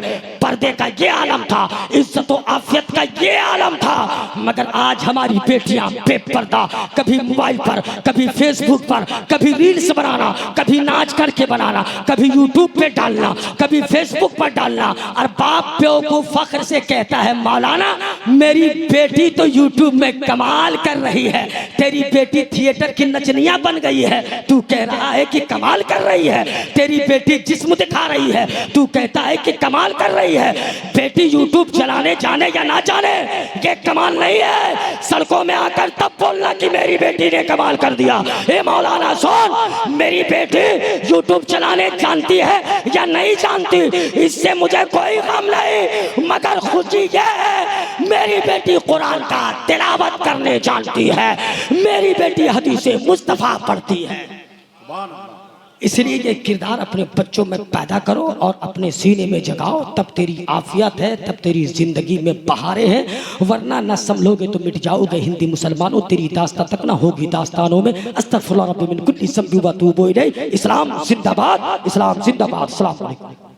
पर्दे का ये आलम था, इज्जत और आफियत का ये आलम था। मगर आज हमारी बेटियां बेपर्दा, कभी मोबाइल पर, कभी फेसबुक पर, कभी रील्स बनाना, कभी नाच करके बनाना, कभी यूट्यूब पे डालना, कभी फेसबुक पर डालना। और बाप बेवकूफ फख्र से कहता है मौलाना मेरी बेटी तो यूट्यूब में कमाल कर रही है, तेरी बेटी थिएटर की नचनिया बन गई है, तू कह रहा है कि कमाल कर रही है। तेरी बेटी जिस्म दिखा रही है, तू कहता है कि कमाल कर रही है। बेटी यूट्यूब चलाने जाने या ना जाने ये कमाल नहीं है, सड़कों में आकर तब बोलना कि मेरी बेटी ने कमाल कर दिया। ए मौलाना सुन, मेरी बेटी यूट्यूब चलाने जानती है या नहीं जानती इससे मुझे कोई गम नहीं, मगर खुशी ये है मेरी बेटी कुरान का तिलावत करने जानती है, मेरी बेटी हदीसे मुस्तफा पढ़ती है। इसलिए ये किरदार अपने बच्चों में पैदा करो और अपने सीने में जगाओ, तब तेरी आफियत है, तब तेरी जिंदगी में बहारें हैं। वरना न संभलोगे तो मिट जाओगे हिंदी मुसलमानों, तेरी दास्तां तक ना होगी दास्तानों में। अस्तगफिरुल्लाह रब्बी मिन कुल्ली ज़ंबि व अतूबु इलैह। इस्लाम जिंदाबाद, इस्लाम जिंदाबाद। अस्सलाम वालेकुम।